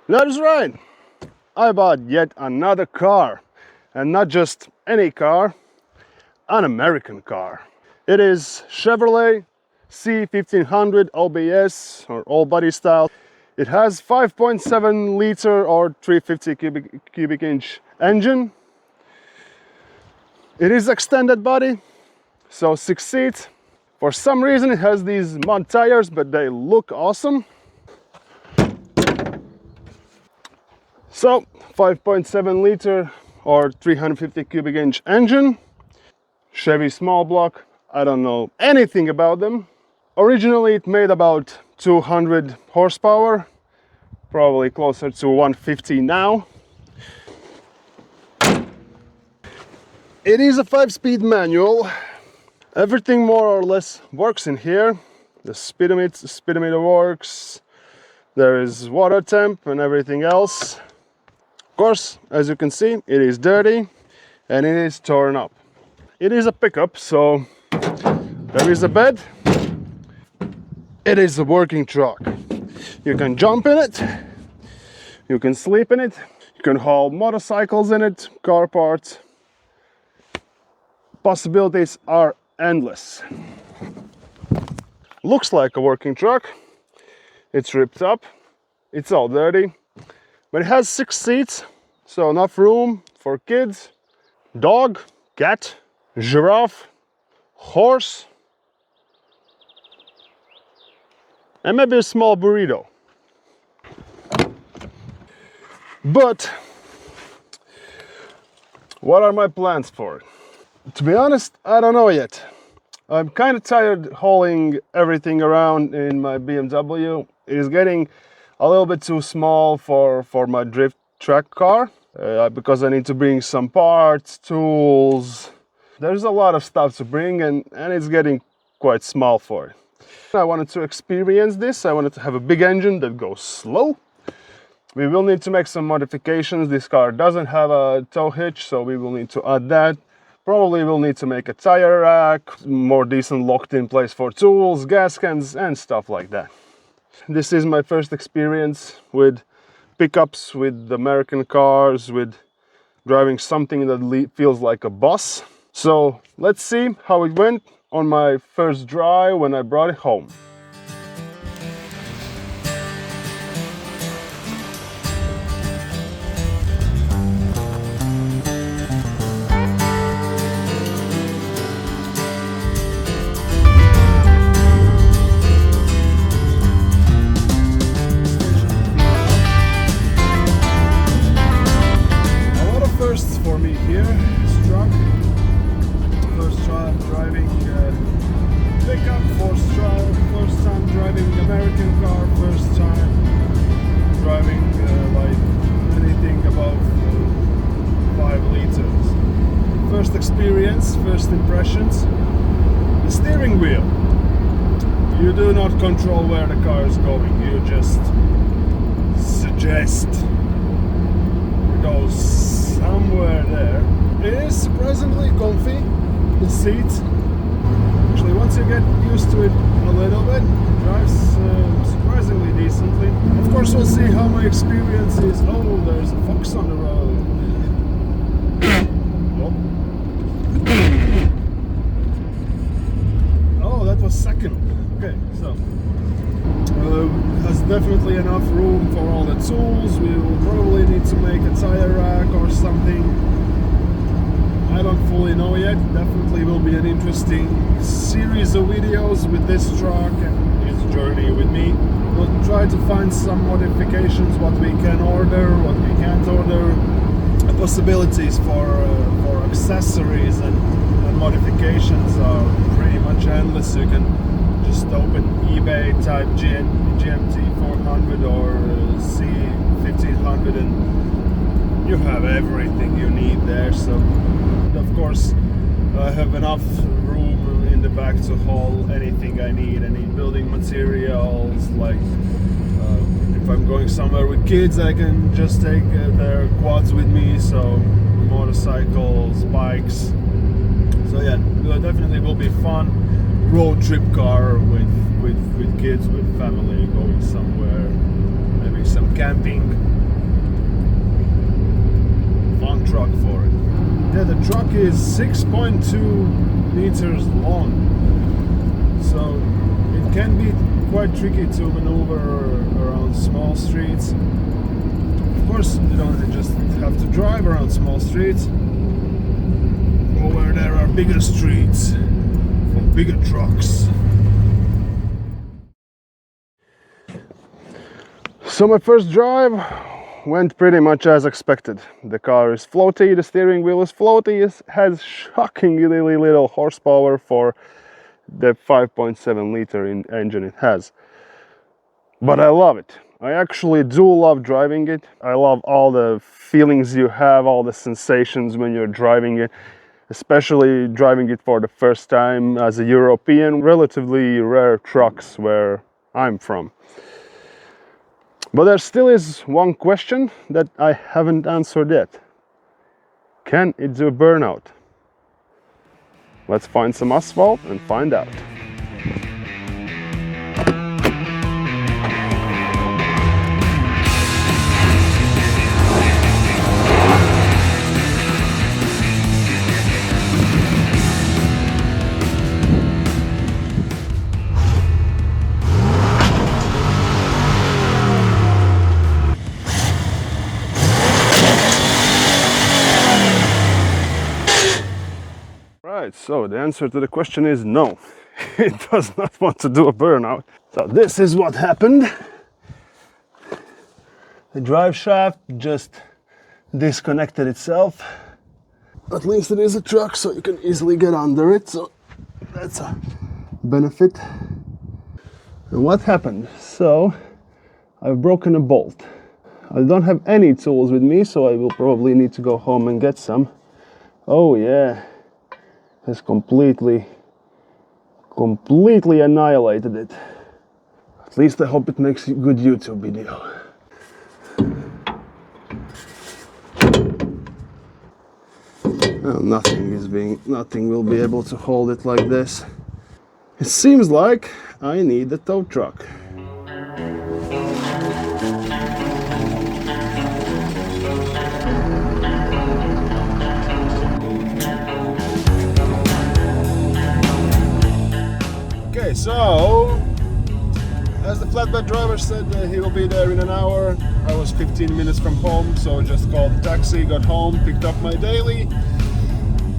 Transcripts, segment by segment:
That is right. I bought yet another car, and not just any car, an American car. It is Chevrolet C1500 OBS or all body style. It has 5.7 liter or 350 cubic inch engine. It is extended body, so 6 seats. For some reason it has these mud tires, but they look awesome. So 5.7 liter or 350 cubic inch engine. Chevy small block. I don't know anything about them. Originally it made about 200 horsepower, probably closer to 150 now. It is a 5-speed manual. Everything more or less works in here. The speedometer works. There is water temp and everything else. Of course, as you can see, it is dirty and it is torn up. It is a pickup, so there is a bed. It is a working truck. You can jump in it, you can sleep in it, you can haul motorcycles in it, car parts. Possibilities are endless. Looks like a working truck. It's ripped up, it's all dirty, but it has 6 seats, so enough room for kids, dog, cat, giraffe, horse, and maybe a small burrito. But what are my plans for it? To be honest, I don't know yet. I'm kind of tired hauling everything around in my BMW. It is getting a little bit too small for my drift track car because I need to bring some parts, tools. There's a lot of stuff to bring and it's getting quite small for it. I wanted to experience this. I wanted to have a big engine that goes slow. We will need to make some modifications. This car doesn't have a tow hitch, so we will need to add that. Probably we'll need to make a tire rack, more decent locked in place for tools, gas cans and stuff like that. This is my first experience with pickups, with American cars, with driving something that feels like a bus. So let's see how it went on my first drive when I brought it home. For me here, this truck, first time driving pickup, first time driving American car, first time driving like anything above 5 liters. First experience, first impressions. The steering wheel. You do not control where the car is going, you just suggest it goes somewhere there. It is surprisingly comfy, the seat. Actually, once you get used to it a little bit, it drives surprisingly decently. Of course, we'll see how my experience is. Oh, there's a fox on the road. Oh, that was second. Okay, so has definitely enough room for all the tools. We will probably need to make a tire rack or something. I don't fully know yet. Definitely will be an interesting series of videos with this truck and its journey with me. We'll try to find some modifications, what we can order, what we can't order, possibilities for accessories and modifications are pretty much endless. You can just open eBay, type GMT 400 or C1500 and you have everything you need there. So of course I have enough room in the back to haul anything I need, any building materials, like if I'm going somewhere with kids I can just take their quads with me, so motorcycles, bikes. So yeah, definitely will be fun road trip car with kids, with family, going somewhere, maybe some camping. long truck for it. Yeah, the truck is 6.2 meters long, so it can be quite tricky to maneuver around small streets. Of course, you don't just have to drive around small streets, or where there are bigger streets for bigger trucks. So my first drive went pretty much as expected. The car is floaty, the steering wheel is floaty, it has shockingly little horsepower for the 5.7 liter engine it has. But I love it. I actually do love driving it. I love all the feelings you have, all the sensations when you're driving it, especially driving it for the first time as a European, relatively rare trucks where I'm from. But there still is one question that I haven't answered yet. Can it do a burnout? Let's find some asphalt and find out. So the answer to the question is no, it does not want to do a burnout. So this is what happened. The drive shaft just disconnected itself. At least it is a truck, so you can easily get under it, so that's a benefit. And what happened? So I've broken a bolt. I don't have any tools with me, so I will probably need to go home and get some. Oh yeah, has completely annihilated it. At least I hope it makes a good YouTube video. Well, nothing will be able to hold it like this. It seems like I need a tow truck. Okay, so as the flatbed driver said he will be there in an hour, I was 15 minutes from home, so I just called the taxi, got home, picked up my daily,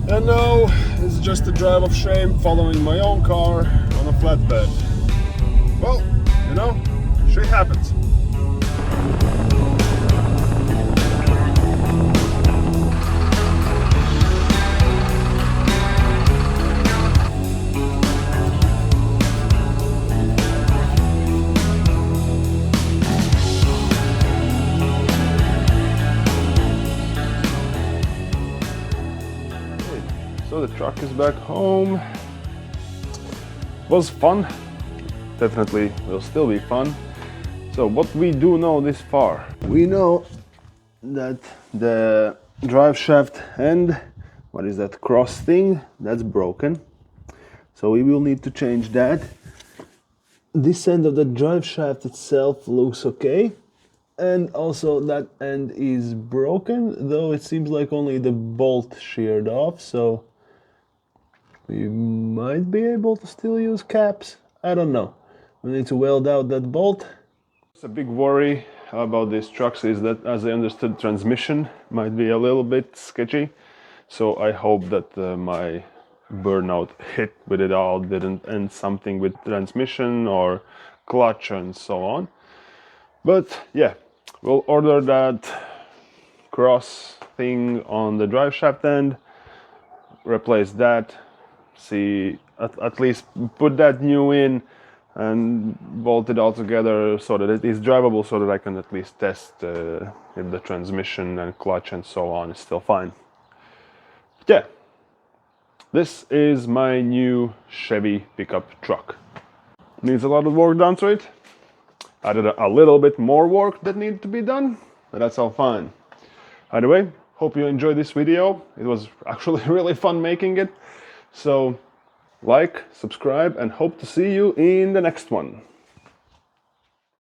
and now it's just a drive of shame following my own car on a flatbed. Well, you know, shit happens. So the truck is back home. Was fun. Definitely will still be fun. So what we do know this far? We know that the drive shaft and what is that cross thing? That's broken. So we will need to change that. This end of the drive shaft itself looks okay. And also that end is broken, though it seems like only the bolt sheared off, so we might be able to still use caps. I don't know. We need to weld out that bolt. A big worry about these trucks is that, as I understood, transmission might be a little bit sketchy. So I hope that my burnout hit with it all didn't end something with transmission or clutch and so on. But yeah, we'll order that cross thing on the drive shaft end, replace that, see, at least put that new in and bolt it all together so that it is drivable, so that I can at least test if the transmission and clutch and so on is still fine. Yeah, this is my new Chevy pickup truck. Needs a lot of work done to it. Added a little bit more work that needed to be done, but that's all fine. Either way, hope you enjoyed this video. It was actually really fun making it. So like, subscribe, and hope to see you in the next one.